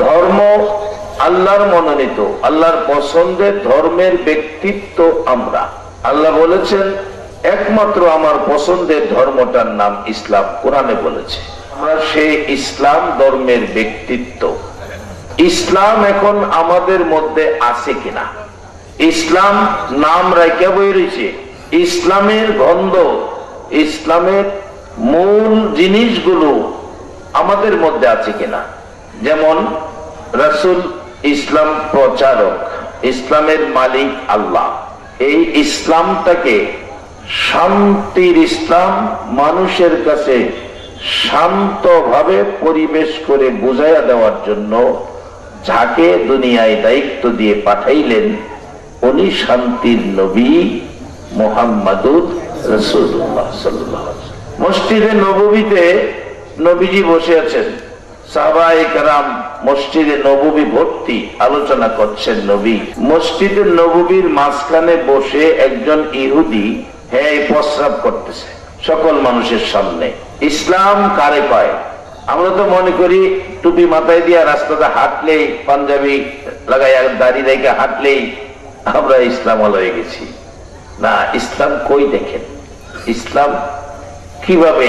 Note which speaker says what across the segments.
Speaker 1: ধর্ম আল্লাহর মনোনীত, আল্লাহর পছন্দের ধর্মের ব্যক্তিত্ব আমরা। আল্লাহ বলেছেন একমাত্র আমার পছন্দের ধর্মটার নাম ইসলাম, কোরআনে বলেছে। আমরা সেই ইসলাম ধর্মের ব্যক্তিত্ব। ইসলাম এখন আমাদের মধ্যে আছে কিনা? ইসলাম নাম রাখা বই রয়েছে, ইসলামের গন্ধ, ইসলামের মূল জিনিসগুলো আমাদের মধ্যে আছে কিনা? যেমন রাসূল ইসলাম প্রচারক, ইসলামের মালিক আল্লাহ। এই ইসলামটাকে শান্তির ইসলাম, মানুষের কাছে শান্তভাবে পরিবেশ করে বুঝাইয়া দেওয়ার জন্য যাকে দুনিয়ায় দায়িত্ব দিয়ে পাঠাইলেন উনি শান্তির নবী মুহাম্মাদুর রাসূলুল্লাহ সাল্লাল্লাহু আলাইহি ওয়াসাল্লাম। মসজিদে নববীতে নবীজি বসে আছেন, সাহাবায়ে কেরাম মসজিদে নববী ভর্তি, আলোচনা করছেন নবী। মসজিদে নববীর মাঝখানে বসে একজন ইহুদি প্রস্রাব করতেছে সকল মানুষের সামনে। ইসলাম কারে কয়? আমরা তো মনে করি টুপি মাথায় দিয়া রাস্তাতে হাঁটলেই, পাঞ্জাবি লাগাই দাড়ি রেখে হাঁটলেই আমরা ইসলাম হয়ে গেছি। না, ইসলাম কই দেখেন, ইসলাম কিভাবে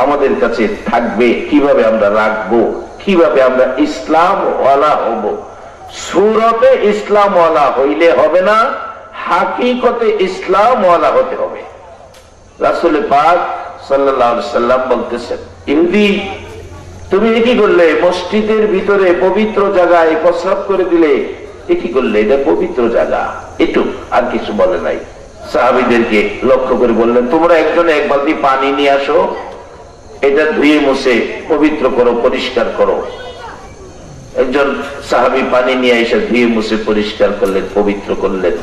Speaker 1: আমাদের কাছে থাকবে, কিভাবে আমরা রাখবো, কিভাবে আমরা ইসলাম ওয়ালা হব। সূরতে ইসলাম ওয়ালা হইলে হবে না, হাকিকতে ইসলাম ওয়ালা হতে হবে। রাসূল পাক সাল্লাল্লাহু আলাইহি ওয়াসাল্লাম বলতেছেন, ইহুদি তুমি কি করলে? মসজিদের ভিতরে পবিত্র জায়গায় প্রস্রাব করে দিলে, কি করলে? এটা পবিত্র জায়গা, একটু আর কিছু বলে নাই। সাহাবীদেরকে লক্ষ্য করে বললেন, তোমরা একজনে এক বালতি পানি নিয়ে আসো, এটা ধুয়ে মুছে পবিত্র করো, পরিষ্কার করো। একজন সাহাবী পানি নিয়ে এসে ধুয়ে মুছে পরিষ্কার করলেন, পবিত্র করলেন।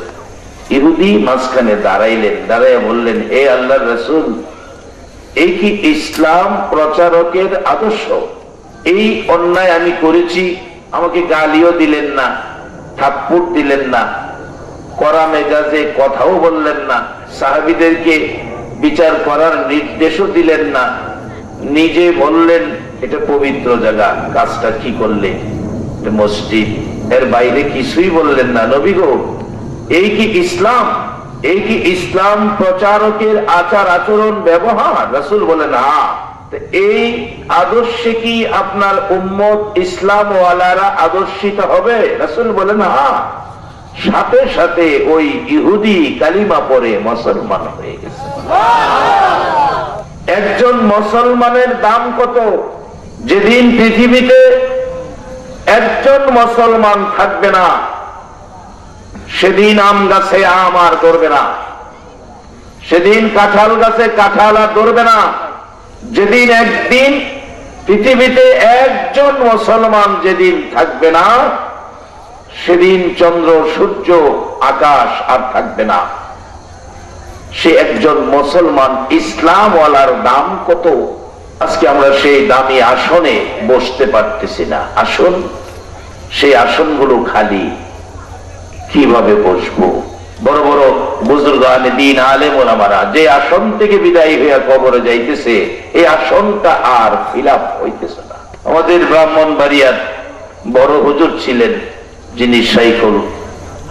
Speaker 1: ইহুদি মাঝখানে দাঁড়াইলেন, দাঁড়াইয়া বললেন, হে আল্লাহর রাসূল, এই কি ইসলাম প্রচারকের আদর্শ? এই অন্যায় আমি করেছি, আমাকে গালিও দিলেন না, থাপ্পড় দিলেন না, কড়া মেজাজে কথাও বললেন না, সাহাবীদেরকে বিচার করার নির্দেশও দিলেন না, নিজে বললেন এটা পবিত্র জায়গা, কাজটা কি করলে? মসজিদ, এর বাইরে কিছুই বললেন না। নবী গো, এই কি ইসলাম? এই কি ইসলাম প্রচারকের আচার আচরণ ব্যবহার? রাসূল বলেন হ্যাঁ। এই আদর্শে কি আপনার উম্মত ইসলাম ওয়ালারা আদর্শিত হবে? রাসূল বলেন হ্যাঁ। সাথে সাথে ওই ইহুদি কালিমা পড়ে মুসলমান হয়ে গেছে। একজন মুসলমানের দাম কত? যেদিন পৃথিবীতে একজন মুসলমান থাকবে না, সেদিন আম গাছে আম আর ধরবে না, সেদিন কাঁঠাল গাছে কাঁঠাল আর ধরবে না। যেদিন একদিন পৃথিবীতে একজন মুসলমান যেদিন থাকবে না, সেদিন চন্দ্র সূর্য আকাশ আর থাকবে না। সে একজন মুসলমান ইসলাম ওয়ালার দাম কত? আজকে আমরা সেই দামি আসনে বসতে পারতেছি না। আসন, সেই আসনগুলো খালি, কিভাবে বসবো? বড় বড় বুজুর্গানে দ্বীন আলেম ওলামারা যে আসন থেকে বিদায় হইয়া কবরে যাইতেছে, এই আসনটা আর ফিলাপ হইতেছে না। আমাদের ব্রাহ্মণবাড়িয়ার বড় হুজুর ছিলেন, যিনি শাইখুল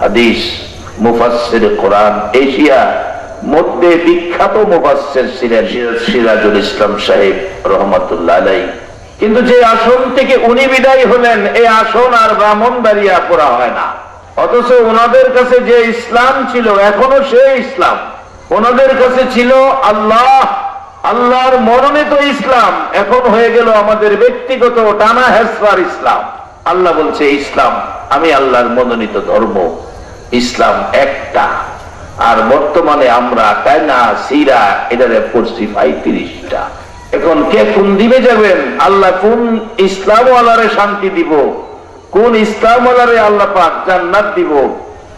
Speaker 1: হাদিস, মুফাসসির কোরআন, এশিয়া মধ্যে বিখ্যাত মুফাসসির ছিলেন সিরাজুল ইসলাম সাহেব রহমাতুল্লাহ আলাইহি। কিন্তু যে আসন থেকে উনি বিদায় হলেন, এই আসন আর ব্রাহ্মণবাড়িয়া পুরা হয় না। অথচ ওনাদের কাছে যে ইসলাম ছিল, এখনো সেই ইসলাম ওনাদের কাছে ছিল। আল্লাহর মনোনীত ইসলাম এখন হয়ে গেল আমাদের ব্যক্তিগত টানা হেসরার ইসলাম। আল্লাহ বলছে ইসলাম আমি আল্লাহর মনোনীত ধর্ম, ইসলাম একটা। আর বর্তমানে আমরা টানা সিরা এটারে পড়ছি 35টা। এখন কে কোন দিকে যাবেন? আল্লাহ কোন ইসলাম ওয়ালারে শান্তি দিব, কোন ইসলাম ওয়ালারে আল্লাহ পাক জান্নাত দিব,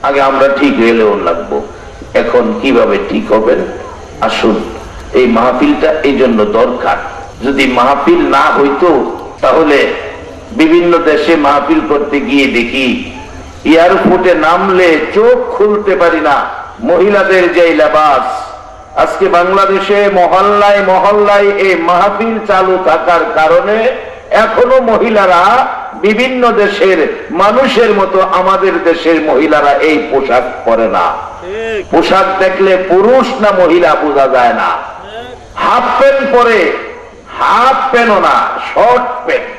Speaker 1: আগে আমরা ঠিক হইলেও লাগবো। এখন কিভাবে ঠিক হবেন? আসুন, এই মাহফিলটা এই জন্য দরকার। যদি মাহফিল না হইতো, তাহলে বিভিন্ন দেশে মাহফিল করতে গিয়ে দেখি এয়ারপোর্টে নামলে চোখ খুলতে পারি না, মহিলাদের যে লেবাস। আজকে বাংলাদেশে মহল্লায় মহল্লায় এই মাহফিল চালু থাকার কারণে এখনো মহিলারা বিভিন্ন দেশের মানুষের মতো আমাদের দেশের মহিলারা এই পোশাক পরে না। পোশাক দেখলে পুরুষ না মহিলা বোঝা যায় না। হাফ প্যান্ট পরে, হাফ প্যান্টও না, শর্ট প্যান্ট,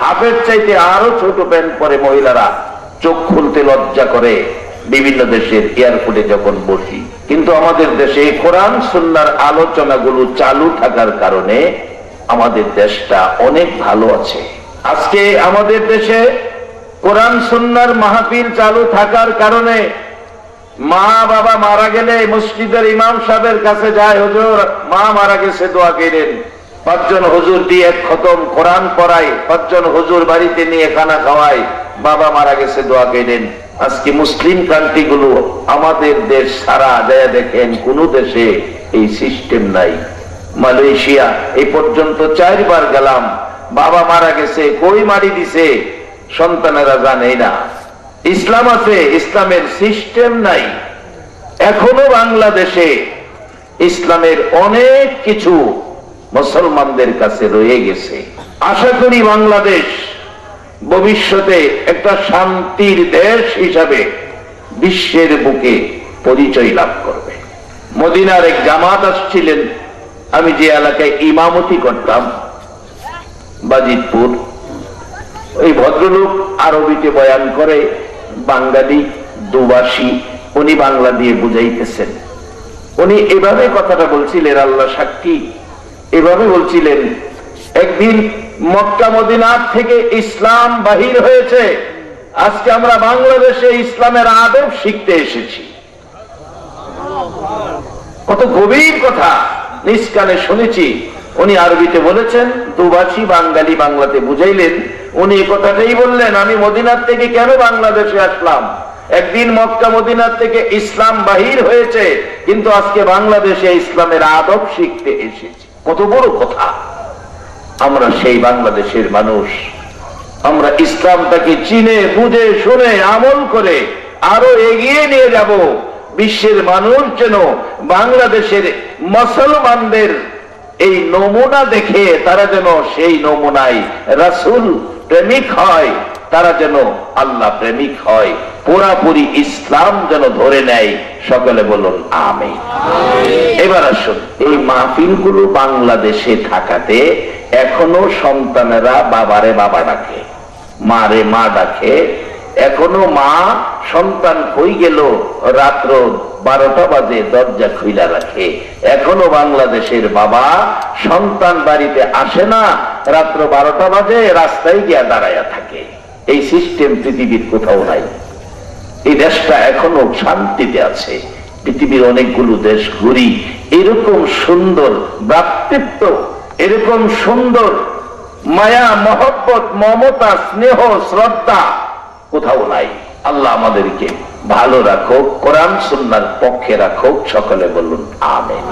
Speaker 1: হাফের চাইতে আরো ছোট প্যান্ট পরে মহিলারা, চোখ খুলতে লজ্জা করে বিভিন্ন দেশের এয়ারপোর্টে যখন বসি। কিন্তু আমাদের দেশে কোরআন সুন্নাহর আলোচনাগুলো চালু থাকার কারণে আমাদের দেশটা অনেক ভালো আছে। আজকে আমাদের দেশে কোরআন সুন্নাহর মাহফিল চালু থাকার কারণে মা বাবা মারা গেলে মসজিদের ইমাম সাহেবের কাছে যায়, হুজুর মা মারা গেছে দোয়া করেন। 5 জন হুজুর দিয়ে এক খতম কোরআন পড়ায়, 5 জন হুজুর বাড়িতে নিয়ে খানা খাওয়ায়, বাবা মারা গেছে দোয়া করেন। আজকে মুসলিম কান্ট্রি গুলো আমাদের দেশ সারা যায় দেখেন কোন দেশে এই সিস্টেম নাই। মালয়েশিয়া এই পর্যন্ত 4 বার গেলাম, বাবা মারা গেছে, কই মারি দিছে সন্তানেরা জানে না। ইসলাম আছে, ইসলামের সিস্টেম নাই। এখনো বাংলাদেশে ইসলামের অনেক কিছু মুসলমানদের কাছে রয়ে গেছে। আশা করি বাংলাদেশ ভবিষ্যতে একটা শান্তির দেশ হিসাবে বিশ্বের বুকে পরিচয় লাভ করবে। মদিনার এক জামাত আসছিলেন, আমি যে এলাকায় ইমামতি করতাম বাজিতপুর, ওই ভদ্রলোক আরবিতে বয়ান করে, বাঙালি দুবাসী, উনি বাংলা দিয়ে বুঝাইতেছেন। উনি এভাবে কথাটা বলছিলেন, আল্লাহ সাক্ষী, এভাবে বলছিলেন, একদিন মক্কা মদিনার থেকে ইসলাম বাহির হয়েছে, আজকে আমরা বাংলাদেশে ইসলামের আদব শিখতে এসেছি। কত গভীর কথা, নিজ কানে শুনেছি। উনি আরবিতে বলেছেন, দুবাসী বাঙালি বাংলাতে বুঝাইলেন। উনি এই কথাটাই বললেন, আমি মদিনার থেকে কেন বাংলাদেশে আসলাম? একদিন মক্কা মদিনার থেকে ইসলাম বাহির হয়েছে, কিন্তু আজকে বাংলাদেশে ইসলামের আদব শিখতে এসেছি। কত বড় কথা। আমরা সেই বাংলাদেশের মানুষ, আমরা ইসলামটাকে চিনে বুঝে শুনে আমল করে আরো এগিয়ে নিয়ে যাব। বিশ্বের মানুষ যেন বাংলাদেশের মুসলমানদের এই নমুনা দেখে তারা যেন সেই নমুনায় রাসূল প্রেমিক হয়, তারা যেন আল্লাহ প্রেমিক হয়, পুরাপুরি ইসলাম যেন ধরে নেয়। সকলে বলুন আমিন। এবার আসুন, এই মাহফিলগুলো বাংলাদেশে থাকাতে এখনো সন্তানেরা বাবারে বাবা ডাকে, মারে মা ডাকে। এখনো মা সন্তান কই গেল রাত্র 12টা বাজে দরজা খুইলা রাখে। এখনো বাংলাদেশের বাবা সন্তান বাড়িতে আসে না, রাত্র 12টা বাজে রাস্তায় গিয়া দাঁড়াইয়া থাকে। এই সিস্টেম পৃথিবীর কোথাও নাই। এই দেশটা এখনো শান্তিতে আছে। পৃথিবীর অনেকগুলো দেশ ঘুরি, এরকম সুন্দর ভ্রাতৃত্ব, এরকম সুন্দর মায়া মহব্বত মমতা স্নেহ শ্রদ্ধা কোথাও নাই। আল্লাহ আমাদেরকে ভালো রাখুক, কোরআন সুন্নাহর পক্ষে রাখুক। সকলে বলুন আমিন।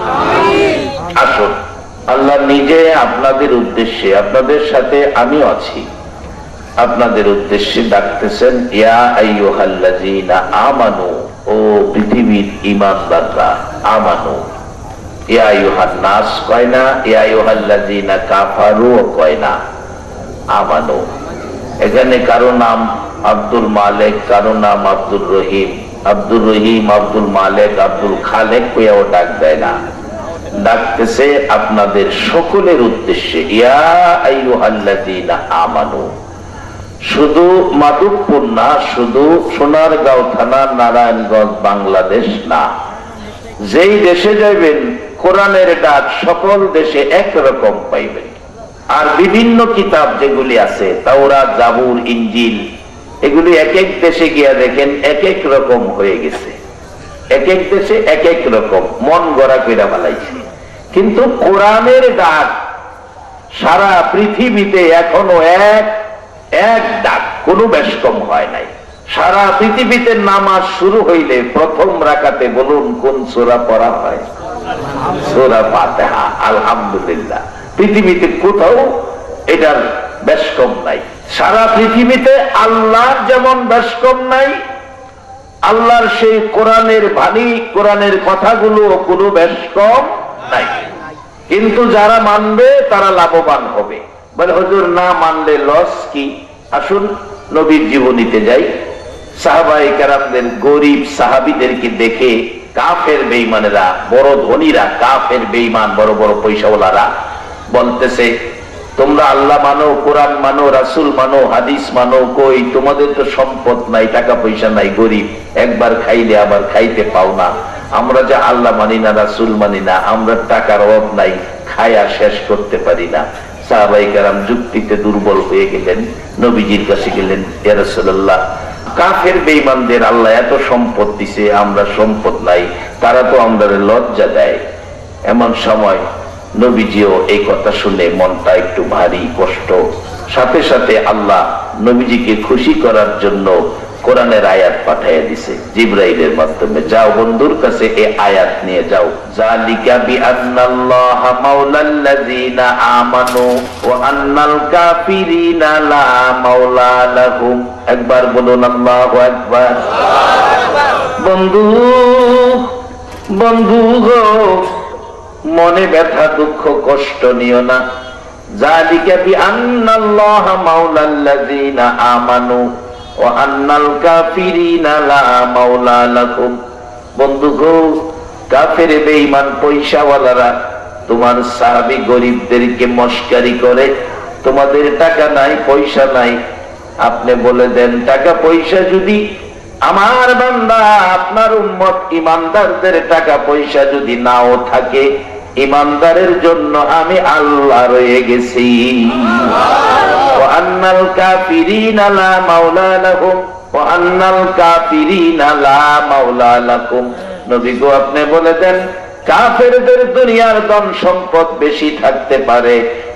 Speaker 1: আসুন, আল্লাহ নিজে আপনাদের উদ্দেশ্যে, আপনাদের সাথে আমিও আছি, আপনাদের উদ্দেশ্যে ডাকতেছেন, ইয়া আইয়ুহাল্লাযীনা আমানু, ও পৃথিবীর ঈমানদাররা, আমানু। ইয়া আইয়ুহান নাস কয় না, ইয়া আইয়ুহাল্লাযীনা কাফারু কয় না, আমানু। এখানে কারো নাম আব্দুল মালিক, কারো নাম আব্দুর রহিম, আব্দুর রহিম, আব্দুল মালিক, আব্দুল খালেক কইয়াও ডাক দেয় না, ডাকতেছে আপনাদের সকলের উদ্দেশ্যে, ইয়া আইয়ুহাল্লাযীনা আমানু। শুধু মাধবপুর না, শুধু সোনারগাঁও থানা, নারায়ণগঞ্জ, বাংলাদেশ না, যেই দেশে যাইবেন কোরআনের ডাক সকল দেশে একরকম পাইবেন। আর বিভিন্ন কিতাব যেগুলি আছে, তাওরাত, জাবুর, ইনজিল, এগুলি এক এক দেশে গিয়া দেখেন এক এক রকম হয়ে গেছে। এক এক দেশে এক এক রকম, মন গড়া কইরা বানাইছে। কিন্তু কোরআনের ডাক সারা পৃথিবীতে এখনো এক ডাক, কোনো বেশকম হয় নাই। সারা পৃথিবীতে নামাজ শুরু হইলে প্রথম রাকাতে বলুন কোন সূরা পড়া হয়? সূরা ফাতিহা। আলহামদুলিল্লাহ, পৃথিবীতে কোথাও এটার বেশকম নাই। সারা পৃথিবীতে আল্লাহর যেমন বেশকম নাই, আল্লাহর সেই কোরআনের বাণী, কোরআনের কথাগুলো কোনো বেশকম নাই। কিন্তু যারা মানবে তারা লাভবান হবে। বলে হুজুর না মানলে লস কি? আসুন নবীর জীবনীতে যাই। সাহাবায়ে কেরামদের, গরিব সাহাবীদেরকে দেখে কাফের বেঈমানেরা, বড় ধনীরা, কাফের বেঈমান বড় বড় পয়সাওয়ালারা বলতেছে, তোমরা আল্লাহ মানো, কোরআন মানো, রাসূল মানো, হাদিস মানো, কই তোমাদের তো সম্পদ নাই, টাকা পয়সা নাই, গরিব, একবার খাইলে আবার খাইতে পাও না। আমরা যে আল্লাহ মানি না, রাসূল মানি না, আমরা টাকার অভাব নাই, খায়া শেষ করতে পারি না। সাহাবায়ে কেরাম যুক্তিতে দুর্বল হয়ে গেলেন, নবীজির কাছে গেলেন, ইয়া রাসূলুল্লাহ, কাফের বেঈমানদের আল্লাহ এত সম্পদ দিছে, আমরা সম্পদ নাই, তারা তো আমাদের লজ্জা দেয়। এমন সময় নবীজিও এই কথা শুনে মনটা একটু ভারী কষ্ট। সাথে সাথে আল্লাহ নবীজিকে খুশি করার জন্য কোরআনের আয়াত পাঠিয়ে দিছে জিবরাইলের মাধ্যমে। যাও বন্ধুর কাছে এই আয়াত নিয়ে যাও, যালিকা বিআন্নাল্লাহা মাওলাল্লাযিনা আমানু ওয়া আন্নাল কাফিরিনা লা মাওলা লাহুম। একবার বলুন আল্লাহু আকবার। বন্ধু, বন্ধু গো, মনে ব্যথা দুঃখ কষ্ট নিও না। যালিকা বিআন্নাল্লাহা মাওলাল্লাযিনা আমানু ওয়া আন্নাল কাফিরিনা লা মাওলা লাকুম। বন্ধু গো, কাফের বেঈমান পয়সাওয়ালারা তোমার সাহাবী গরিবদেরকে মস্কারি করে, তোমাদের টাকা নাই, পয়সা নাই, আপনি বলে দেন টাকা পয়সা যদি আমার বান্দা আপনার উম্মত ইমানদারদের টাকা পয়সা যদি নাও থাকে, ইমানদারের জন্য আমি আল্লাহ রয়ে গেছি। ওয়া আন্নাল কাফিরিনা লা মাওলা লাহুম ওয়া আন্নাল কাফিরিনা লা মাওলা লাকুম। নবী গো, আপনি বলে দেন কাফেরদের দুনিয়ার ধন সম্পদ বেশি থাকতে পারে,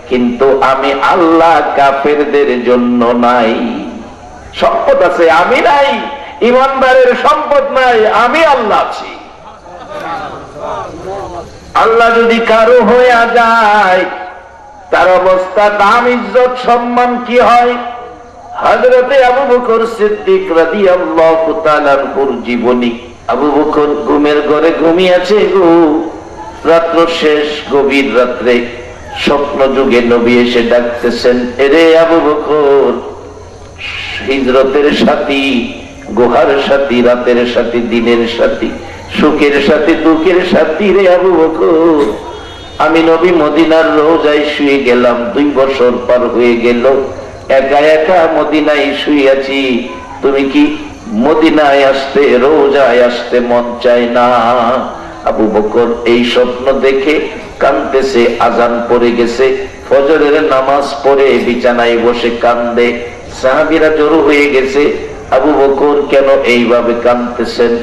Speaker 1: কিন্তু আমি আল্লাহ কাফেরদের জন্য নাই। সম্পদ আছে, আমি নাই। ইমানদারের সম্পদ নাই, আমি আল্লাহ আছি। আল্লাহ যদি কারো হয়ে যায়, তার অবস্থা, দাম, ইজ্জত, সম্মান কি হয়? হযরতে আবু বকর সিদ্দিক রাদিয়াল্লাহু তাআলা আনহুর জীবনী। আবু বকর ঘুমের ঘরে ঘুমিয়ে আছে গো, রাত্র শেষ, গভীর রাত্রে স্বপ্ন যুগে নবী এসে ডাকতেছেন, এরে আবু বকর, হিজরতের সাথী, গুহার সাথী, রাতের সাথী, দিনের সাথী, সুখের সাথে দুঃখের সাথী রে আবু বকর। আমি নবী মদিনার রোজায় শুয়ে গেলাম, 2 বছর পার হয়ে গেল, একা একা মদিনায় শুয়ে আছি, তুমি কি মদিনায় আসতে, রোজায় আসতে মন চায় না? আবু বকর এই স্বপ্ন দেখে কাঁদতেছে। আজান পড়ে গেছে, ফজরের নামাজ পড়ে বিছানায় বসে কান্দে। সাহাবীরা জড়ো হয়ে গেছে, আবু বকর কেন এইভাবে কাঁদতেছেন?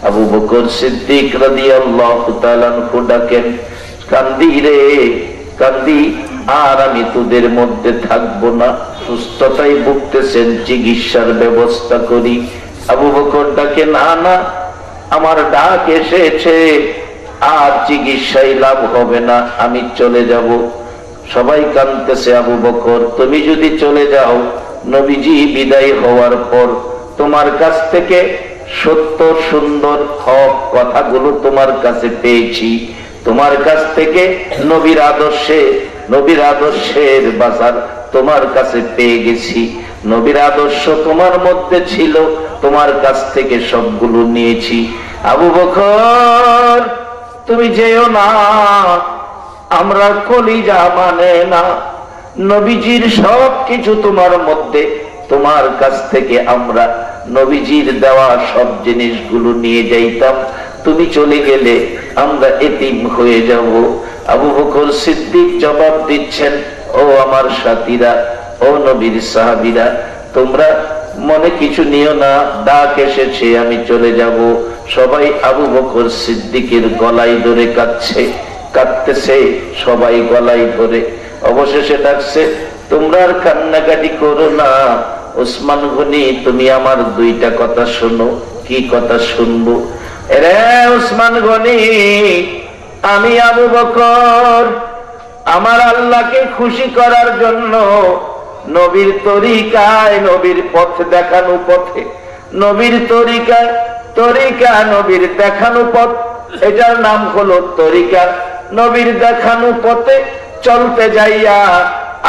Speaker 1: আবু বকর সিদ্দিক রাদিয়াল্লাহু তাআলা আনহু ডাকেন, কান্দি রে কান্দি, আর আমি তোদের মধ্যে থাকবো না, সুস্থতায় ভুগতেছেন, চিকিৎসার ব্যবস্থা করি। আবু বকর ডাকে, না না, আমার ডাক এসেছে, আর চিকিৎসায় লাভ হবে না, আমি চলে যাব। সবাই কাঁদতেছে, আবু বকর তুমি যদি চলে যাও, নবীজি বিদায় হওয়ার পর তোমার কাছ থেকে সত্য, সুন্দর, হক কথাগুলো তোমার কাছে পেয়েছি, তোমার কাছ থেকে নবীর আদর্শের বাজার তোমার কাছে পেয়ে গেছি, নবীর আদর্শ তোমার মধ্যে ছিল, তোমার কাছ থেকে সবগুলো নিয়েছি। আবু বকর তুমি যেও না, আমরা কলিজা মানে না, নবীজির সব কিছু তোমার মধ্যে, তোমার কাছ থেকে আমরা নবীজির দেওয়া সব জিনিসগুলো নিয়ে যাইতাম, তুমি চলে গেলে আমরা এতিম হয়ে যাব। আবু বকর সিদ্দিক জবাব দিচ্ছেন, ও আমার সাথীরা, ও নবীর সাহাবীরা, তোমরা মনে কিছু নিও না, ডাক এসেছে, আমি চলে যাব। সবাই আবু বকর সিদ্দিকের গলায় ধরে কাঁদতেছে, সবাই গলায় ধরে। অবশেষে ডাকছে, তোমরা আর কান্নাকাটি করো না, ওসমান গনি তুমি আমার 2টা কথা শোনো। কি কথা শুনবো? রে ওসমান গনি, আমি আবু বকর আমার আল্লাহকে খুশি করার জন্য নবীর তরিকায়, নবীর পথ দেখানো পথে, নবীর তরিকা নবীর দেখানো পথ, এটার নাম হলো তরিকা। নবীর দেখানো পথে চলতে যাইয়া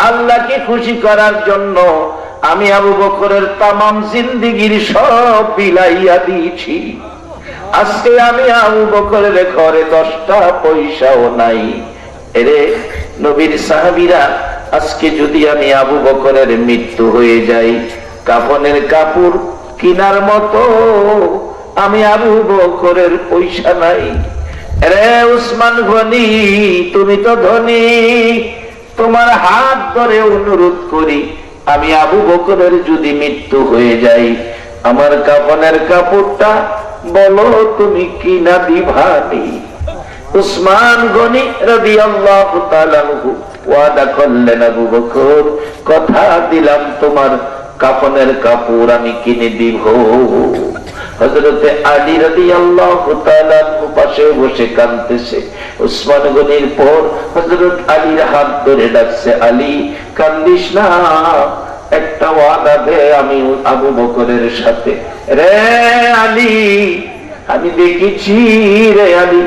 Speaker 1: আল্লাহকে খুশি করার জন্য আমি আবু বকরের তামাম জিন্দেগীর সব বিলাইয়া দিয়েছি। আজকে আমি আবু বকরের ঘরে 10টা পয়সাও নাই। এরে নবীর সাহাবীরা, আজকে যদি আমি আবু বকরের মৃত্যু হয়ে যাই, কাফনের কাপড় কিনার মতো আমি আবু বকরের পয়সা নাই। রে উসমান গনি, তুমি তো ধনী, তোমার হাত ধরে অনুরোধ করি, আমি আবু বকরের যদি মৃত্যু হয়ে যাই, আমার কাফনের কাপড়টা বলো তুমি কিনা দিবানি। উসমান গনি রাদিয়াল্লাহু তাআলা আনহু ওয়াদা করলেন, আবু বকর কথা দিলাম তোমার কাফনের কাপড় আমি কিনে দিব। হযরতে আলী রাদিয়াল্লাহু তাআলা পাশে বসে কাঁদতেছে। উসমান গনির পর হযরত আলীর হাত ধরে ডাকছে, আলী কান্দিস না, একটা ওয়াদা দে আমি আবু বকরের সাথে। রে আলী, আমি দেখেছি রে আলী,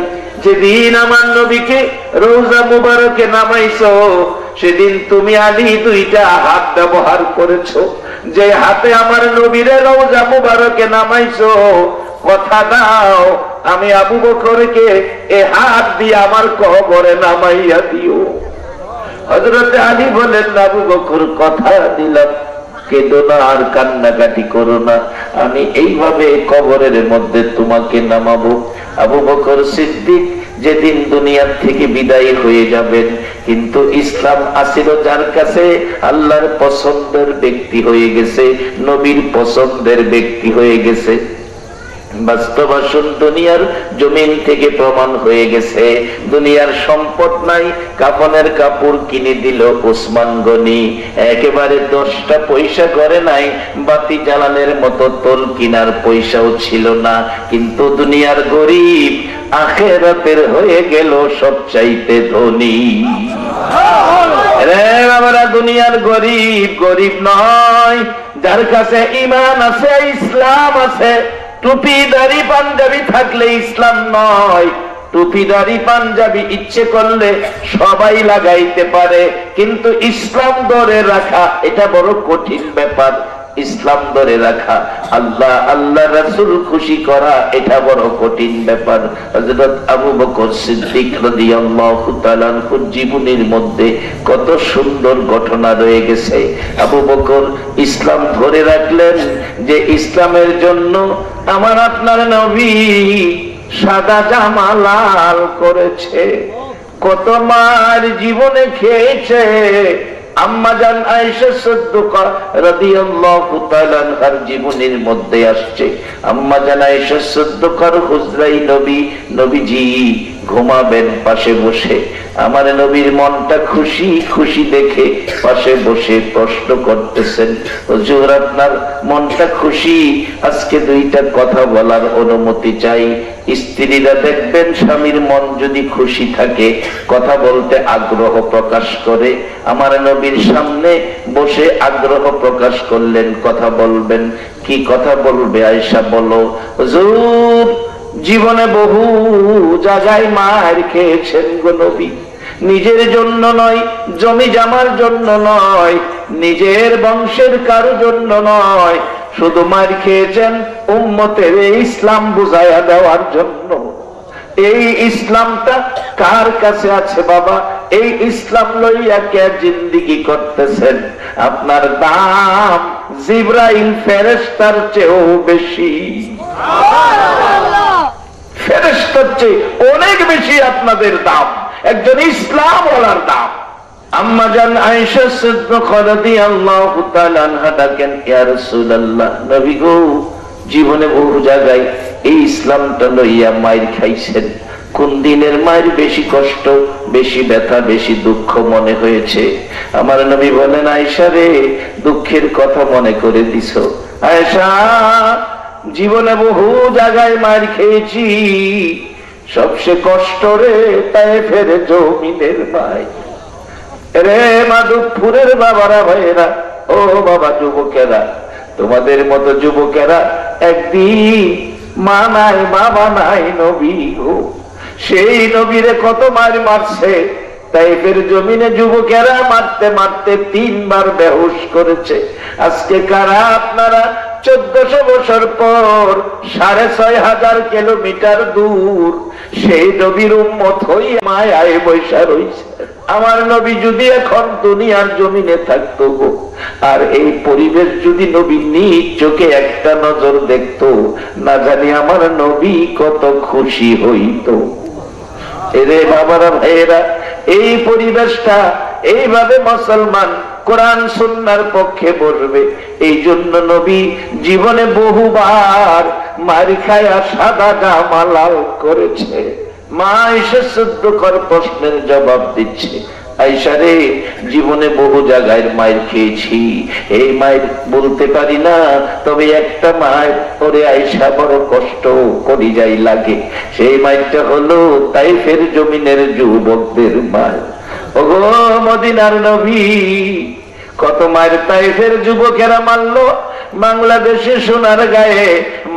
Speaker 1: যেদিন আমার নবীকে রওজা মুবারকে নামাইছো, সেদিন তুমি আলী 2টা হাত ব্যবহার করেছো। যে হাতে আমার নবীরে রওজা মুবারকে নামাইছো, কথা দাও আমি আবু বকরকে এই হাত দিয়ে আমার কবরে নামাইয়া দিও। হযরতে আলী বলেন, আবু বকর কথা দিলাম, কেঁদো না আর কান্নাকাটি করো না, আমি এইভাবে কবরের মধ্যে তোমাকে নামাবো। আবু বকর সিদ্দিক যেদিন দুনিয়ার থেকে বিদায় হয়ে যাবেন, কিন্তু ইসলাম আসিল যার কাছে, আল্লাহর পছন্দের ব্যক্তি হয়ে গেছে, নবীর পছন্দের ব্যক্তি হয়ে গেছে। বাস্তব আসুন, দুনিয়ার জমিন থেকে প্রমাণ হয়ে গেছে, দুনিয়ার সম্পদ নাই, কাফনের কাপড় কিনে দিল উসমান গনি। একেবারে 10টা পয়সা করে নাই, বাতি জ্বালানোর মতো তোল কিনার পয়সাও ছিল না, কিন্তু দুনিয়ার গরিব আখিরাতের হয়ে গেল সবচাইতে ধনী। রে বাবারা, দুনিয়ার গরিব গরিব নয়, যার কাছে ঈমান আছে, ইসলাম আছে। টুপি দাড়ি পাঞ্জাবি থাকলে ইসলাম নয়। টুপি দাড়ি পাঞ্জাবি ইচ্ছে করলে সবাই লাগাইতে পারে, কিন্তু ইসলাম ধরে রাখা এটা বড় কঠিন ব্যাপার। ইসলাম ধরে রাখা, আল্লাহ আল্লাহ রাসূল খুশি করা, এটা বড় কঠিন ব্যাপার। হযরত আবু বকর সিদ্দিক রাদিয়াল্লাহু তাআলা আনহুর জীবনের মধ্যে কত সুন্দর ঘটনা রয়ে গেছে। আবু বকর ইসলাম ধরে রাখলেন, যে ইসলামের জন্য আমার আপনার নবী সাদা জামা লাল করেছে, কত মার জীবনে খেয়েছে। আম্মা জান আয়েশা সিদ্দিকা রাদিয়াল্লাহু তাআলা আনহার জীবনের মধ্যে আসছে। আম্মা জান আয়েশা সিদ্দিকার হুজরাই নবীজি ঘুমাবেন পাশে বসে। আমার নবীর মনটা খুশি খুশি দেখে পাশে বসে প্রশ্ন করতেছেন, হুজুর আপনার মনটা খুশি, আজকে 2টা কথা বলার অনুমতি চাই। স্ত্রীরা দেখবেন স্বামীর মন যদি খুশি থাকে, কথা বলতে আগ্রহ প্রকাশ করে। আমার নবীর সামনে বসে আগ্রহ প্রকাশ করলেন, কথা বলবেন। কি কথা বলবে আয়েশা? বলো হুজুর, জীবনে বহু জায়গায় মার খেয়েছেন গো নবী, নিজের জন্য নয়, জমি জামার জন্য নয়, নিজের বংশের কারো জন্য নয়, শুধু মার খেয়েছেন উম্মতের ইসলাম বুঝাইয়া দেওয়ার জন্য। এই ইসলামটা কার কাছে আছে বাবা? এই ইসলাম লইয়া কে জিন্দেগি করতেছেন? আপনার দাম জিবরাইল ফেরেশতার চেয়েও বেশি, ফেরেশতার চেয়ে অনেক বেশি আপনাদের দাম, একজন ইসলাম ওয়ালার দাম। আম্মা জান আয়েশা সিদ্দিকা রাদিয়াল্লাহু তাআলা আনহা ডাকেন, ইয়া রাসূলুল্লাহ, নবী গো, জীবনে বহু জায়গায় এই ইসলামটা লইয়া মাইর খাইছেন, কোন দিনের মায়ের বেশি কষ্ট, বেশি ব্যথা, বেশি দুঃখ মনে হয়েছে? আমার নবী বলেন, আয়েশা রে, দুঃখের কথা মনে করে দিছো। আয়েশা, জীবনে বহু জায়গায় মার খেয়েছি, সবচেয়ে কষ্ট রে তায়েফের জমিনের মাই রে। মাধবপুরের বাবারা ভাইয়েরা, ও বাবা যুবকেরা, তোমাদের মতো যুবকেরা একদিন মা নাই বাবা নাই, নবী গো, সেই নবীরে কত মার মারছে, তাইফের জমিনে যুবকেরা মারতে মারতে 3 বার বেহুশ করেছে। আজকে কারা আপনারা 1400 বছর পর 6500 কিলোমিটার দূর সেই নবীর উম্মত হই মায়ায় বৈশা রয়েছে। আমার নবী যদি এখন দুনিয়ার জমিনে থাকতো গো, আর এই পরিবেশ যদি নবী নিজ চোখে একটা নজর দেখতো, না জানি আমার নবী কত খুশি হইতো। এরে বাবারা ভাইয়েরা, এই পরিবেশটা এইভাবে মুসলমান কোরআন সুন্নাহর পক্ষে বসবে, এই জন্য নবী জীবনে বহুবার মার খায়া সাদা জামা লাল করেছে। মা এসে 14 প্রশ্নের জবাব দিচ্ছে, আয়েশা রে, জীবনে বহু জায়গায় মায়ের খেয়েছি, এই মায়ের বলতে পারি না, তবে একটা মায়ের পরে আয়েশা বড় কষ্ট করি যাই লাগে। সেই মায়েরটা হলো তাইফের জমিনের যুবকদের মায়ের। ওগো মদিনার নবী, কত মায়ের তাইফের যুবকেরা মারলো। বাংলাদেশে সোনার গায়ে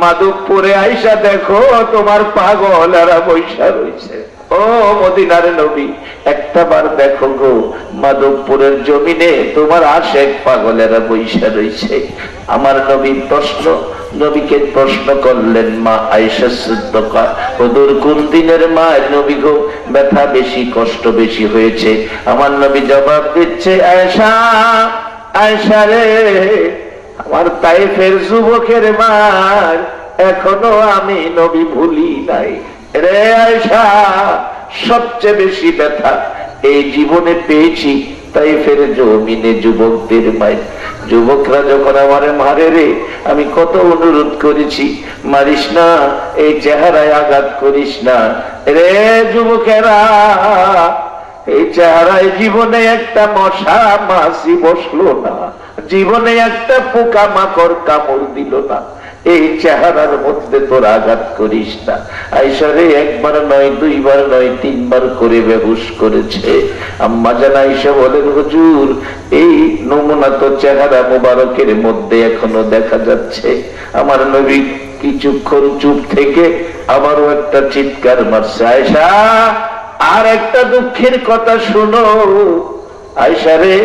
Speaker 1: মাধবপুরে আইসা দেখো তোমার পাগলেরা বৈশা রয়েছে। ও মদিনার নবী, একটা বার দেখো গো, মাধবপুরের জমিনে তোমার আশেক পাগলেরা বৈশা রয়েছে। আমার নবী নবীকে প্রশ্ন করলেন, মা আয়েশা সিদ্দিকা, হুজুর কোন দিনের মা নবী গো, ব্যথা বেশি কষ্ট বেশি হয়েছে? আমার নবী জবাব দিচ্ছে, আয়েশা, আয়েশা রে, আমার তাইফের যুবকের মার এখনো আমি নবী ভুলি নাই রে আয়েশা। সবচেয়ে বেশি ব্যথা এই জীবনে পেয়েছি তাইফের জমিনে যুবকদের মায়ের। যুবকরা যখন আমারে মারে রে, আমি কত অনুরোধ করেছি, মারিস না, এই চেহারায় আঘাত করিস না রে যুবকেরা। এই চেহারায় জীবনে একটা মশা মাছি বসলো না, জীবনে একটা পোকা মাকড় কামড় দিল না, এই চেহারার মধ্যে তোর আঘাত করিস না। আয়েশা রে, একবার নয়, 2 বার নয়, 3 বার করে বেহুশ করেছে। আম্মা জান আয়েশা বলেন, হুজুর এই নমুনা তো চেহারা মোবারকের মধ্যে এখনো দেখা যাচ্ছে। আমার নবী কিছুক্ষণ চুপ থেকে আবারও একটা চিৎকার মারছে, আয়েশা আর একটা দুঃখের কথা শোনো। আয়েশা রে,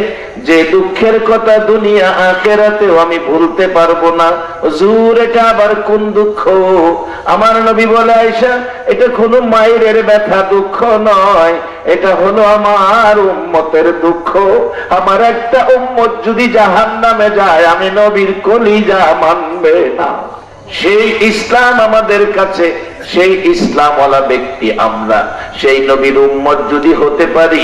Speaker 1: যে দুঃখের কথা দুনিয়া আখিরাতেও আমি ভুলতে পারবো না। হুজুর এটা আবার কোন দুঃখ? আমার নবী বলে, আয়েশা এটা কোনো মায়ের ব্যথা দুঃখ নয়, এটা হলো আমার উম্মতের দুঃখ। আমার একটা উম্মত যদি জাহান্নামে যায়, আমি নবীর কলিজা মানবে না। সেই ইসলাম আমাদের কাছে, সেই ইসলামওয়ালা ব্যক্তি আমরা, সেই নবীর উম্মত যদি হতে পারি,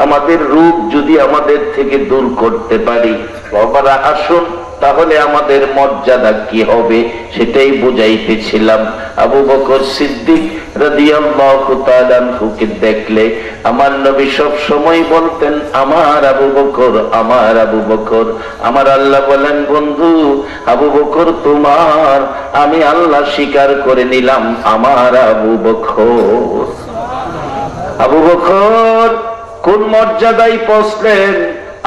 Speaker 1: আমাদের রূপ যদি আমাদের থেকে দূর করতে পারি, বাবারা আসুন তাহলে আমাদের মর্যাদা কি হবে সেটাই বুঝাইতেছিলাম। আবু বকর সিদ্দিক রাদিয়াল্লাহু তাআলা আনহুকে দেখলে আমার নবী সব সময় বলতেন, আমার আবু বকর, আমার আবু বকর। আমার আল্লাহ বলেন, বন্ধু আবু বকর তোমার, আমি আল্লাহ স্বীকার করে নিলাম আমার আবু বকর। আবু বকর কোন মর্যাদায় পৌঁছলেন?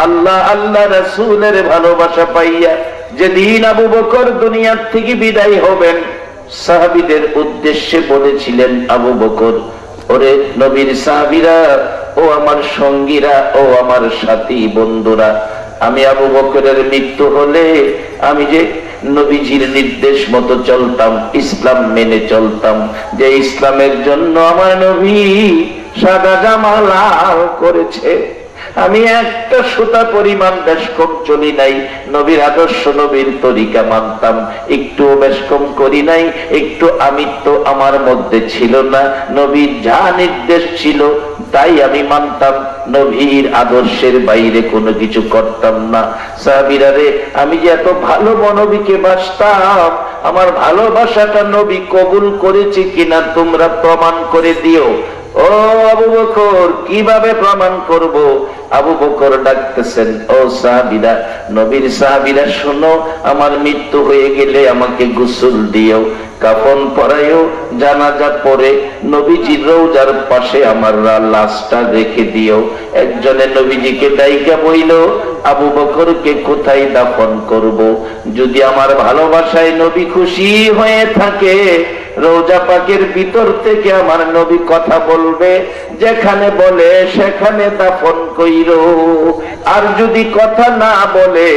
Speaker 1: আল্লাহ আল্লাহ রাসূলের ভালোবাসা পাইয়া যেদিন আবু বকর দুনিয়ার থেকে বিদায় হবেন, সাহাবীদের উদ্দেশ্যে বলেছিলেন, আবু বকর, ওরে নবীর সাহাবীরা, ও আমার সঙ্গীরা, ও আমার সাথী বন্ধুরা, আমি আবু বকরের মৃত্যু হলে আমি যে নবীজির নির্দেশ মতো চলতাম, ইসলাম মেনে চলতাম, যে ইসলামের জন্য আমার নবী সাদা জামা লাল করেছে, আমি একটা সুতা পরিমাণ বেশকম চলি নাই, নবীর আদর্শ নবীর তরিকা মানতাম, একটু বেশকম করি নাই, একটু আমিত্ব আমার মধ্যে ছিল না, নবীর যা নির্দেশ ছিল তাই আমি মানতাম, নবীর আদর্শের বাইরে কোনো কিছু করতাম না। সাহাবীরা রে, আমি যে এত ভালো নবীকে বাসতাম, আমার ভালোবাসাটা নবী কবুল করেছে কিনা তোমরা প্রমাণ করে দিও। ও আবু বকর, কিভাবে প্রমাণ করব? আবু বকর ডাকতেছেন, ও সাহাবীরা, নবীর সাহাবীরা শোনো, আমার মৃত্যু হয়ে গেলে আমাকে গোসল দিও, কাফন পরাইও, জানাজা পড়ে নবীজির রওজার পাশে আমার লাশটা রেখে দিও। একজনে নবীজিকে ডাইকা বইল, আবু বকরকে কোথায় দাফন করব? যদি আমার ভালোবাসায় নবী খুশি হয়ে থাকে রওজা পাকের ভিতর থেকে আমার নবী কথা বলবে, যেখানে বলে সেখানে দাফন কইরো। আর যদি কথা না বলে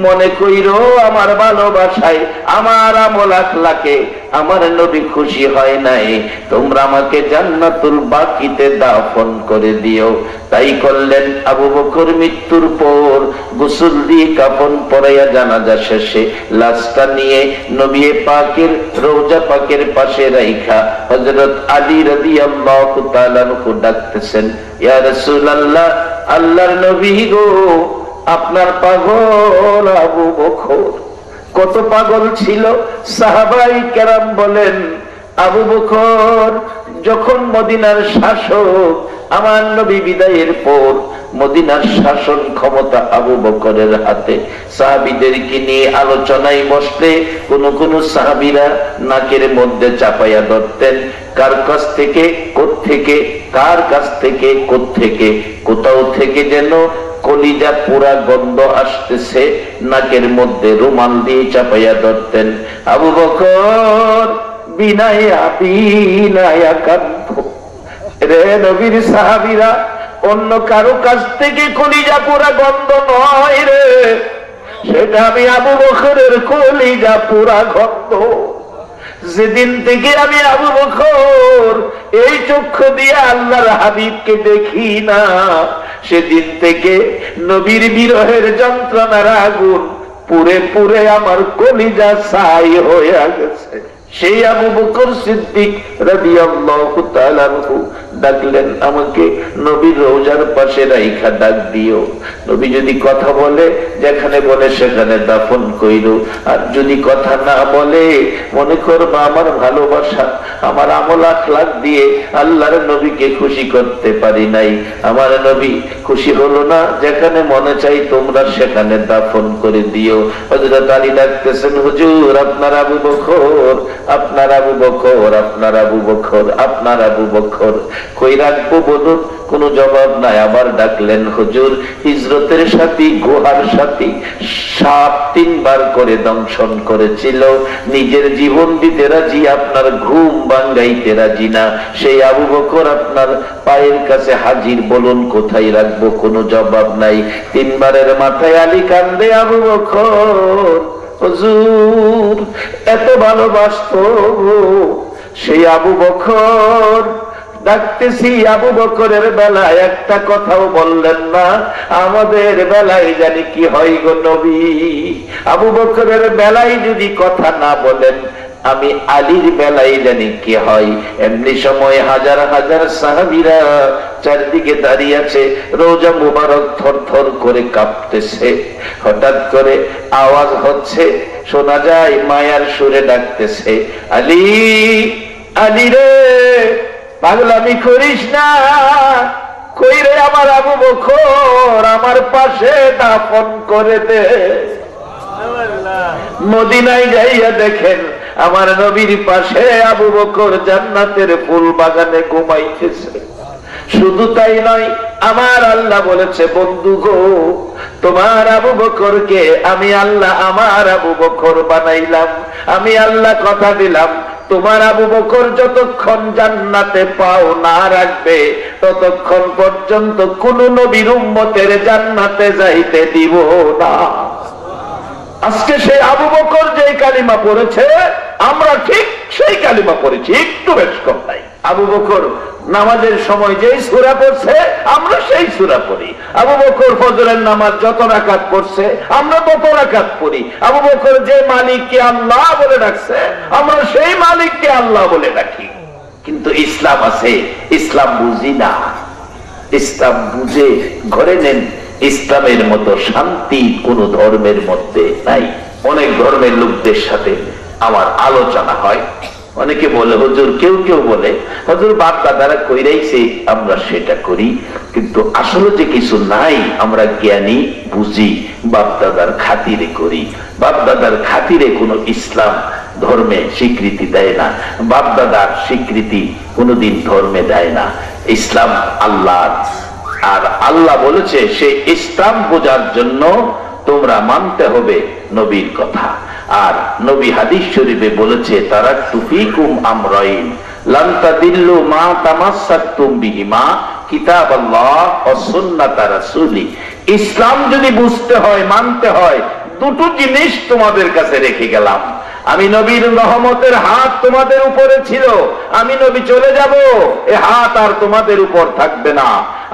Speaker 1: মনে কইরো আমার ভালোবাসায়, আমার আমল আখলাকে আমার নবী খুশি হয় নাই, তোমরা আমাকে জান্নাতুল বাকিতে দাফন করে দিও। তাই করলেন। আবু বকর মৃত্যুর পর গোসল দিয়ে কাফন পরাইয়া জানাজা শেষে লাশটা নিয়ে নবী পাকের রওজা পাকের পাশে রাইখা হযরত আলী রাদিয়াল্লাহু তাআলা আনহু ডাকতেছেন, ইয়া রাসূলুল্লাহ, আল্লাহর নবী গো, আপনার পাগল আবু বকর। কত পাগল ছিল! সাহাবাই কেরাম বলেন, আবু বকর যখন মদিনার শাসক, আমার নবী বিদায়ের পর মদিনার শাসন ক্ষমতা আবু বকরের হাতে। সাহাবীদেরকে নিয়ে আলোচনায় বসলে কোন কোন সাহাবীরা নাকের মধ্যে চাপাইয়া ধরতেন, কার কাছ থেকে কোত্থেকে, কার কাছ থেকে কোত্থেকে, কোথাও থেকে যেন কলিজা পুরা গন্ধ আসতেছে, নাকের মধ্যে রুমাল দিয়ে চাপাইয়া ধরতেন। আবু বকর বিনায়া বিনায়া কাঁদত। রে নবীর সাহাবীরা, অন্য কারো কাছ থেকে কলিজা পুরা গন্ধ নয় রে, সেটা আমি আবু বকরের কলিজা পুরা গন্ধ। যেদিন থেকে আমি আবু বকর এই চক্ষু দিয়ে আল্লাহর হাবিবকে দেখি না, সেদিন থেকে নবীর বিরহের যন্ত্রণার আগুন পুরে পুরে আমার কলিজা ছাই হয়ে গেছে। সেই আবু বকর সিদ্দিক রাদিয়াল্লাহু তাআলা আনহু ডাকলেন, আমাকে নবীর রওজার পাশে রাইখা ডাক দিও। নবী যদি কথা বলে, যেখানে বলে সেখানে দাফন কইরো। আর যদি কথা না বলে মনে করবা আমার ভালোবাসা, আমার আমল আখলাক দিয়ে আল্লাহর নবীকে খুশি করতে পারি নাই, আমার নবী খুশি হলো না, যেখানে মনে চাই তোমরা সেখানে দাফন করে দিও। হযরত আলী ডাকতেছেন, হুজুর আপনার আবু বকর, আপনার আবু বকর, আপনার আবু বকর, আপনার আবু বকর কই রাখবো বলুন? কোন জবাব নাই। আবার ডাকলেন, হুজুর হিজরতের সাথী, গুহার সাথী, সাপ 3 বার করে দংশন করেছিল, নিজের জীবন দিতে রাজি, আপনার ঘুম ভাঙ্গাইতে রাজি না, সেই আবু বকর আপনার পায়ের কাছে হাজির, বলুন কোথায় রাখবো? কোনো জবাব নাই। 3 বারের মাথায় আলী কান্দে, আবু বকর হুজুর এত ভালোবাসতো সেই আবু বকর। ডাকতেছি, আবু বকরের বেলায় একটা কথাও বললেন না, আমাদের বেলায় জানি কি হয় গো নবী। আবু বকরের বেলায় যদি কথা না বলেন, আমি আলীর বেলায় জানি কি হয়। এমনি সময় হাজার হাজার সাহাবীরা চারদিকে দাঁড়িয়ে আছে, রওজা মুবারক থরথর করে কাঁপতেছে। হঠাৎ করে আওয়াজ হচ্ছে, শোনা যায় মায়ার সুরে ডাকতেছে, আলী, আলী রে, পাগলামি করিস না, কই রে আমার আবু বকর, আমার পাশে দাফন করে দে। মদিনায় যাইয়া দেখেন আমার নবীর পাশে আবু বকর জান্নাতের ফুল বাগানে ঘুমাইতেছে। শুধু তাই নয়, আমার আল্লাহ বলেছে, বন্ধু গো, তোমার আবু বকরকে আমি আল্লাহ আমার আবু বকর বানাইলাম। আমি আল্লাহ কথা দিলাম, তোমার আবু বকর যতক্ষণ জান্নাতে পাও না রাখবে, ততক্ষণ পর্যন্ত কোন নবীর উম্মতের জান্নাতে যাইতে দিব না। আজকে সেই আবু বকর যে কালিমা পড়েছে, আমরা ঠিক সেই কালিমা পড়েছি, একটু বেশ কম নাই। আবু বকর নামাজের সময় যেই সূরা পড়ছে, আমরা সেই সূরা পড়ি। আবু বকর ফজরের নামাজ যত রাকাত পড়ছে, আমরা তত রাকাত পড়ি। আবু বকর যে মালিককে আল্লাহ বলে ডাকছে, আমরা সেই মালিককে আল্লাহ বলে ডাকি। কিন্তু ইসলাম আছে, ইসলাম বুঝি না। ইসলাম বুঝে ঘরে নেন। ইসলামের মতো শান্তি কোন ধর্মের মধ্যে নাই। অনেক ধর্মের লোকদের সাথে আমার আলোচনা হয়, অনেকে বলে হুজুর, কেউ কেউ বলে হুজুর বাপ দাদারা কইরাইছে আমরা সেটা করি, কিন্তু আসলে যে কিছু নাই, আমরা জ্ঞানী বুঝি, বাপ দাদার খাতিরে করি। বাপ দাদার খাতিরে কোনো ইসলাম ধর্মে স্বীকৃতি দেয় না, বাপ দাদার স্বীকৃতি কোনোদিন ধর্মে দেয় না। ইসলাম আল্লাহ, আর আল্লাহ বলেছে সে ইসলাম বোঝার জন্য তোমরা মানতে হবে নবীর কথা। আর নবী হাদিস শরীফে বলেছে, তারাকতু ফীকুম আমরাইন লান তাদিল্লু মা তামাসসাকতুম বিহিমা কিতাবাল্লাহ ওয়া সুন্নাতা রাসূলি। ইসলাম যদি বুঝতে হয়, মানতে হয়, দুটো জিনিস তোমাদের কাছে রেখে গেলাম। আমি নবীর রহমতের হাত তোমাদের উপরে ছিল, আমি নবী চলে যাব, এ হাত আর তোমাদের উপর থাকবে না।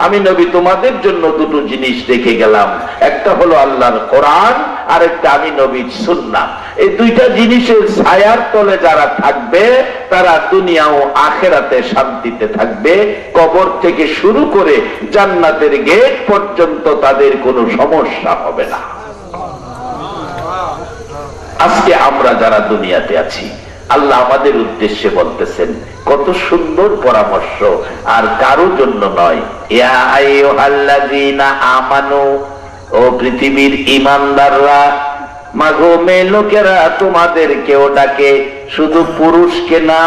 Speaker 1: আমি নবী তোমাদের জন্য দুটো জিনিস রেখে গেলাম, একটা হলো আল্লাহর কোরআন, আর একটা আমি নবীর সুন্নাহ। এই দুইটা জিনিসের ছায়ার তলে যারা থাকবে তারা দুনিয়া ও আখিরাতে শান্তিতে থাকবে। কবর থেকে শুরু করে জান্নাতের গেট পর্যন্ত তাদের কোনো সমস্যা হবে না। আজকে আমরা যারা দুনিয়াতে আছি, আল্লাহ আমাদের উদ্দেশ্যে বলতেছেন, কত সুন্দর পরামর্শ, আর কারো জন্য নয়। ইয়া আইয়ুহাল্লাযীনা আমানু, ও পৃথিবীর ঈমানদাররা, মাগো মেয়ে লোকেরা তোমাদের কেউ ডাকে, শুধু পুরুষকে না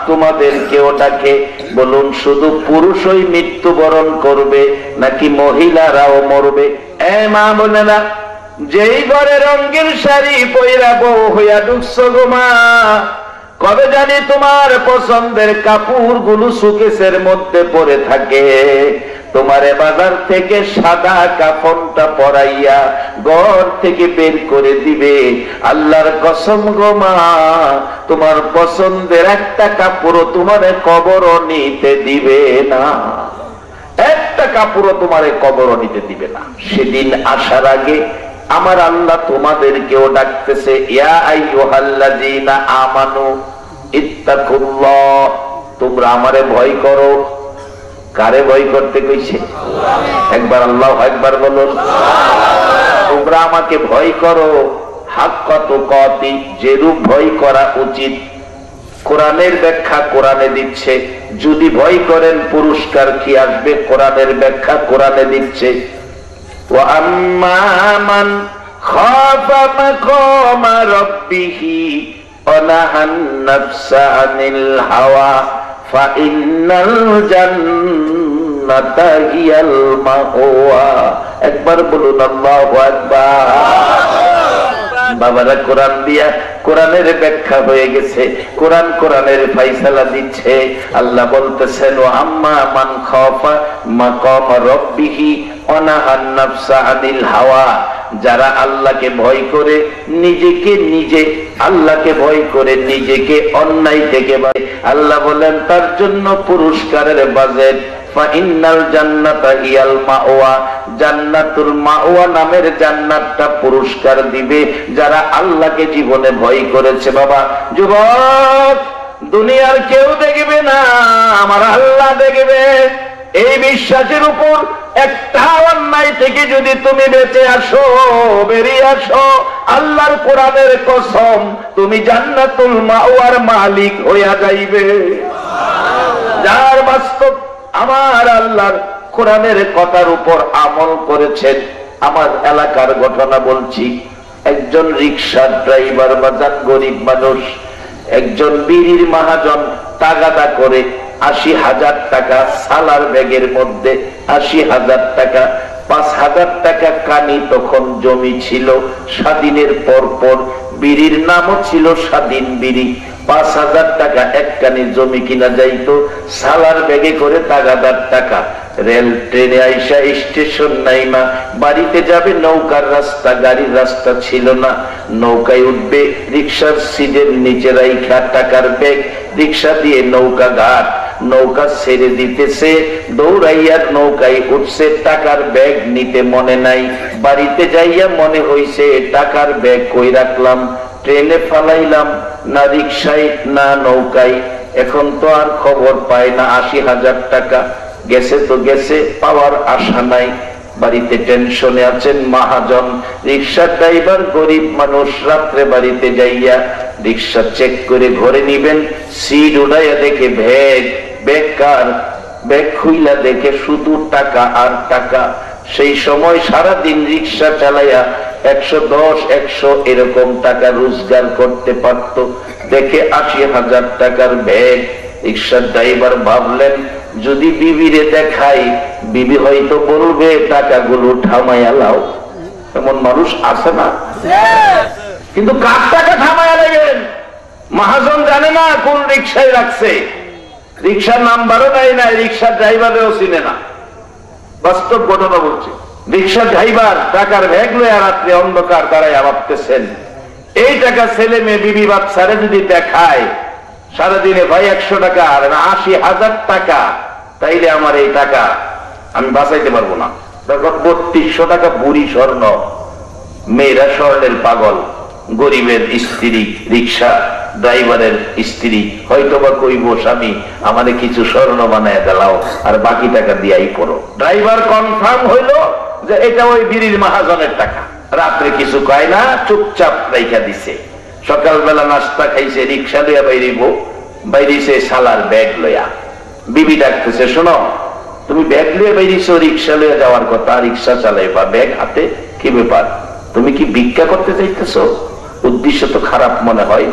Speaker 1: তোমাদের কেউ ডাকে। বলুন, শুধু পুরুষই মৃত্যুবরণ করবে নাকি মহিলারাও মরবে? এ মা বোনেরা, যেই ঘরে রঙের শাড়ি পয়রা বউ হইয়া ঢুকছো গো মা, কবে জানি তোমার পছন্দের কাপড় গুলো সুকেশের মধ্যে পড়ে থাকে, তোমারে বাজার থেকে সাদা কাফনটা পরাইয়া ঘর থেকে বের করে দিবে। আল্লাহর কসম গো মা, তোমার পছন্দের একটা কাপড়ও তোমারে কবরও নিতে দিবে না, একটা কাপড়ও তোমারে কবরও নিতে দিবে না। সেদিন আসার আগে আমার আল্লাহ তোমাদেরকেও ডাকতেছে, ইয়া আইয়ুহাল্লাযীনা আমানু ইত্তাকুল্লাহ, তোমরা আমারে ভয় করো। কারে ভয় করতে কইছে? একবার আল্লাহু আকবার বলুন। তোমরা আমাকে ভয় করো, হাক্কা তুকাতি, যেরূপ ভয় করা উচিত। কোরআনের ব্যাখ্যা কোরআনে দিচ্ছে, যদি ভয় করেন পুরস্কার কি আসবে, কোরআনের ব্যাখ্যা কোরআনে দিচ্ছে। وَأَمَّا مَنْ خَافَ مَقَامَ رَبِّهِ وَنَهَى النَّفْسَ عَنِ الْهَوَى فَإِنَّ الْجَنَّةَ هِيَ الْمَأْوَى। একবার বলুন আল্লাহু আকবার। বাবারা, কোরআন দিয়া কোরআনের ব্যাখ্যা হয়ে গেছে, কোরআন কোরআনের ফায়সালা দিচ্ছে। আল্লাহ বলতেছেন, ওয়া আম্মা মান খাফা মাকাম রাব্বিহি ওয়া নাহান নাফসা আনিল হাওয়া, যারা আল্লাহকে ভয় করে নিজেকে নিজে, আল্লাহকে ভয় করে নিজেকে অন্যায় থেকে বাঁচে, আল্লাহ বলেন তার জন্য পুরস্কারের বাজেট। ফাইন্নাল জান্নাতা হিয়াল মাওয়া, জান্নাতুল মাওয়া নামের জান্নাতটা পুরস্কার দিবে যারা আল্লাহকে জীবনে ভয় করেছে। বাবা যুবক, দুনিয়ার কেউ দেখবে না, আমার আল্লাহ দেখবে। এই বিশ্বাসের উপর একটা অন্যায় থেকে যদি তুমি বেঁচে আসো, বেরিয়ে আসো, আল্লাহর কোরআনের কসম, তুমি জান্নাতুল মাওয়ার মালিক হইয়া যাইবে। যার বাস্তব আমার আল্লাহর কোরআনের কথার উপর আমল করেছেন। আমার এলাকার ঘটনা বলছি। একজন রিকশা ড্রাইভার, বাজান গরিব মানুষ, একজন বিড়ির মহাজন তাগাদা করে ৮০,০০০ টাকা সালার ব্যাগের মধ্যে, ৮০,০০০ টাকা, ৫,০০০ টাকা কানি তখন জমি ছিল। স্বাধীনের পর বিড়ির নামও ছিল স্বাধীন বিড়ি। ৫,০০০ টাকা এক কানি জমি কিনা যাইতো, সালার ব্যাগে করে তাগাদার টাকা। রেল ট্রেনে আইসা স্টেশন নাইমা বাড়িতে যাবে, নৌকার রাস্তা, গাড়ির রাস্তা ছিল না। নৌকায় উঠবে, রিক্সার সিটের নিচে রাইখা টাকার ব্যাগ, রিক্সা দিয়ে নৌকা ঘাট, নৌকা ছেড়ে দিতেছে, দৌড়াইয়া নৌকায় উঠছে, টাকার ব্যাগ নিতে মনে নাই। বাড়িতে যাইয়া মনে হইছে টাকার ব্যাগ কই রাখলাম, ট্রেনে ফালাইলাম না রিক্সায় না নৌকায়, এখন তো আর খবর পায় না। ৮০,০০০ টাকা গেছে তো গেছে, পাওয়ার আশা নাই। বাড়িতে টেনশনে আছেন মহাজন। রিক্সা ড্রাইভার গরিব মানুষ, রাত্রে বাড়িতে যাইয়া রিক্সা চেক করে ঘরে নিবেন, সিট উড়াইয়া দেখে ব্যাগ, বেকার ব্যাগ খুইলা দেখে শুধু টাকা আর টাকা। সেই সময় সারাদিন রিক্সা চালাইয়া ১১০, ১০০ এরকম টাকা রোজগার করতে পারত। দেখে ৮০,০০০ টাকার ব্যাগ। রিক্সার ড্রাইভার ভাবলেন, যদি বিবিরে দেখাই, বিবি হয়তো বলবে টাকাগুলো থামাইয়া লাও। এমন মানুষ আছে না? কিন্তু কার টাকা থামায় নেবেন? মহাজন জানে না কোন রিক্সায় রাখছে, রিক্সার নাম্বারও দেয় না, রিক্সার ড্রাইভারেও চিনে না। বাস্তব ঘটনা বলছি। রিক্সার ড্রাইভার টাকার ব্যাগ লয়ে রাত্রে অন্ধকার তারাই ভাবতেছেন এই টাকা ছেলে মেয়ে বিবি বাচ্চারে যদি দেখায় সারাদিনে ভাই 100 টাকা আর 80,000 টাকা, তাইলে আমার এই টাকা আমি বাঁচাইতে পারবো না। 3200 টাকা বুড়ি স্বর্ণ, মেয়েরা স্বর্ণের পাগল, গরিবের স্ত্রী, রিক্সা ড্রাইভারের স্ত্রী হয়তো বা কইব স্বামী আমাদের কিছু স্বর্ণ বানায় দিলাও আর বাকি টাকা দিয়াই পড়ো। ড্রাইভার কনফার্ম হইলো যে এটা ওই বিড়ির মহাজনের টাকা। রাত্রে কিছু কয় না, চুপচাপ রাইখা দিছে। সকালবেলা নাস্তা খাইছে, রিক্সা লইয়া বাইরিছে শালার ব্যাগ লইয়া। বিবি ডাকতেছে, শোনো তুমি ব্যাগ লইয়া বাইরিছো, রিক্সা লইয়া যাওয়ার কথা, রিক্সা চালাইবা ব্যাগ হাতে, কি ব্যাপার? তুমি কি ভিক্ষা করতে চাইতেছো? উদ্দেশ্য তো খারাপ মনে হয়।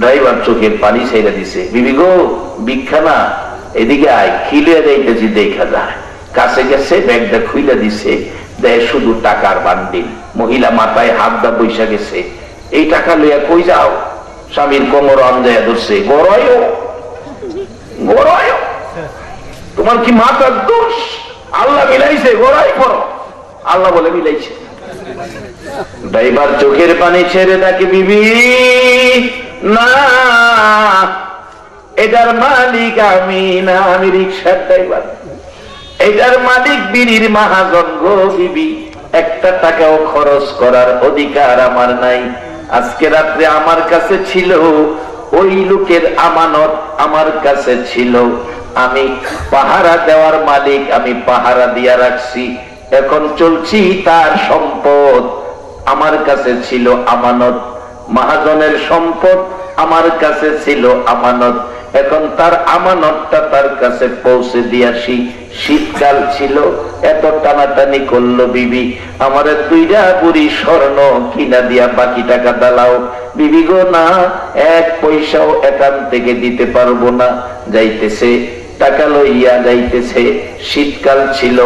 Speaker 1: ড্রাইভার চোখের পানি ছেড়ে দিছে, বিবি গো ভিক্ষা না, এদিকে আয়, খিলে যাইতেছি দেখা যায়। কাছে গেছে, ব্যাগটা খুইলা দিছে, দেয় শুধু টাকার বান্ডিল। মহিলা মাথায় হাত দা বৈশা গেছে, এই টাকা লইয়া কই যাও? স্বামীর কোমর অঞ্জায়া ধরছে, গড়ায়ও গড়ায়ও, তোমার কি মাথার দোষ? আল্লাহ মিলাইছে, গড়াই করো। আল্লাহ বলে মিলাইছে। ড্রাইভার চোখের পানি ছেড়ে দেখে, বিবি না, এটার মালিক আমি না, আমি রিক্সার ড্রাইভার, এটার মালিক বিড়ির মহাজন গো বিবি। একটা টাকাও খরচ করার অধিকার আমার নাই। আজকে রাত্রে আমার কাছে ছিল, ওই লোকের আমানত আমার কাছে ছিল, আমি পাহারা দেওয়ার মালিক, আমি পাহারা দিয়া রাখছি। এখন চলছি তার সম্পদ, আমার কাছে ছিল আমানত, মহাজনের সম্পদ আমার কাছে ছিল আমানত। এখন তার আমানতটা তার কাছে পৌঁছে দিয়াছি। শীতকাল ছিল, এত টানাটানি করলো বিবি, আমার 2টা বুড়ি স্বর্ণ কিনা দিয়া বাকি টাকা দালাও। বিবি গো না, 1 পয়সাও এখান থেকে দিতে পারবো না। যাইতেছে, টাকা লইয়া যাইতেছে। শীতকাল ছিল,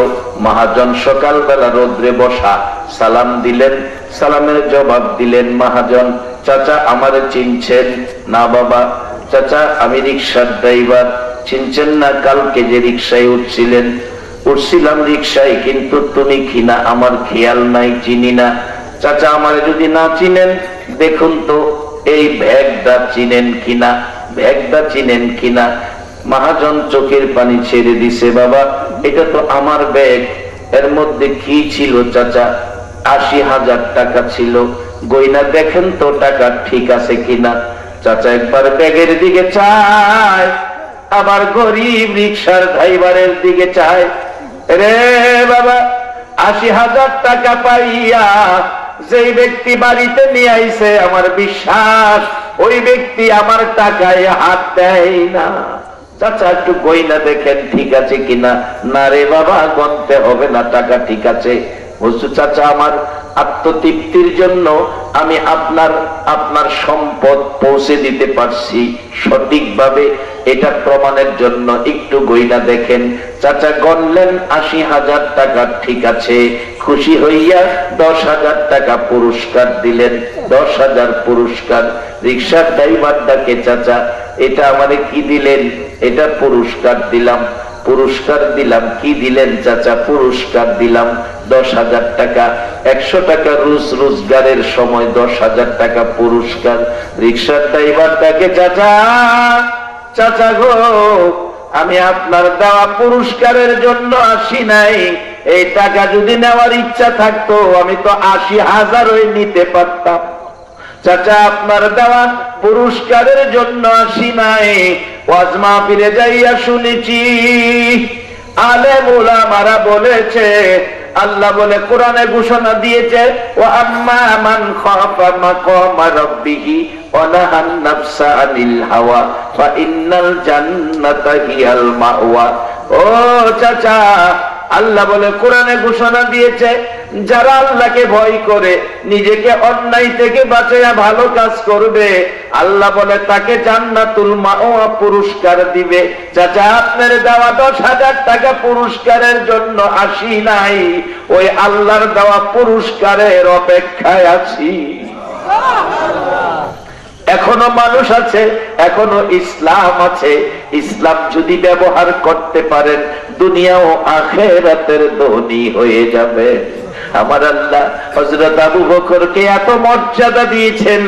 Speaker 1: মহাজন সকালবেলা রোদ্রে বসা, সালাম দিলেন, সালামের জবাব দিলেন। মহাজন, চাচা আমারে চিনছেন? না বাবা। চাচা আমি রিক্সার ড্রাইভার, চিনছেন না? কালকে যে রিক্সায় উঠছিলাম রিক্সায়, কিন্তু তুমি কিনা আমার খেয়াল নাই, চিনি না। চাচা আমারে যদি না চিনেন, দেখুন তো এই ব্যাগটা চিনেন কিনা, ব্যাগটা চিনেন কিনা? মহাজন চোখের পানি ছেড়ে দিছে, বাবা এটা তো আমার ব্যাগ। এর মধ্যে কি ছিল চাচা? 80,000 টাকা ছিল। গয়না দেখেন তো টাকা ঠিক আছে কিনা। চাচা একবার ব্যাগের দিকে চায়, আবার গরিব রিক্সার ড্রাইভারের দিকে চায়। রে বাবা, 80,000 টাকা পাইয়া যেই ব্যক্তি বাড়িতে নিয়ে আইছে, আমার বিশ্বাস ওই ব্যক্তি আমার টাকায় হাত দেয় না। চাচা একটু গয়না দেখেন ঠিক আছে কিনা। না রে বাবা, গনতে হবে না, টাকা ঠিক আছে। বলছো চাচা আমার আত্মতৃপ্তির জন্য আমি আপনার সম্পদ পৌঁছে দিতে পারছি সঠিকভাবে, এটা প্রমাণের জন্য একটু গয়না দেখেন। চাচা গণলেন, 80,000 টাকা ঠিক আছে। খুশি হইয়া 10,000 টাকা পুরস্কার দিলেন। 10,000 পুরস্কার। রিক্সার ড্রাইভার ডাকে, চাচা এটা আমারে কি দিলেন? এটা পুরস্কার দিলাম। পুরস্কার দিলাম। কি দিলেন চাচা? পুরস্কার দিলাম 10,000 টাকা। 100 টাকা রোজগারের সময় 10,000 টাকা পুরস্কার। রিক্সার ড্রাইভার ডাকে, চাচা চাচা গো, আমি আপনার দেওয়া পুরস্কারের জন্য আসি নাই। এই টাকা যদি নেওয়ার ইচ্ছা থাকতো, আমি তো 80,000 নিতে পারতাম। চাচা আপনার দেওয়া পুরস্কারের জন্য আসি নাই। ওয়াজ মাহফিলে যাইয়া শুনেছি আলেম উলামারা বলেছে, আল্লাহ বলে কোরআনে ঘোষণা দিয়েছে, ওয়া আম্মা মান খাফা মাকামা রাব্বিহি ওয়া নাহান নাফসা আনিল হাওয়া ফা ইন্নাল জান্নাতা হিয়াল মাওয়া। ও চাচা, আল্লাহ বলে কোরআনে ঘোষণা দিয়েছে, যারা আল্লাহকে ভয় করে নিজেকে অন্যায় থেকে বাঁচাইয়া ভালো কাজ করবে, আল্লাহ বলে তাকে জান্নাতুল মাওয়া পুরস্কার দিবে। চাচা আপনার দেওয়া 10,000 টাকা পুরস্কারের জন্য আসি নাই, ওই আল্লাহর দেওয়া পুরস্কারের অপেক্ষায় আছি। এখনো মানুষ আছে, এখনো ইসলাম আছে। ইসলাম যদি ব্যবহার করতে পারেন, দুনিয়া ও আখিরাতের ধনী হয়ে যাবে। আমার আল্লাহ হযরত আবু বকরকে এত মর্যাদা দিয়েছেন,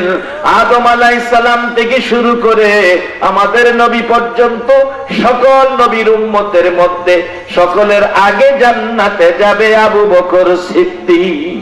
Speaker 1: আদম আলাইহিস সালাম থেকে শুরু করে আমাদের নবী পর্যন্ত সকল নবীর উম্মতের মধ্যে সকলের আগে জান্নাতে যাবে আবু বকর সিদ্দিক।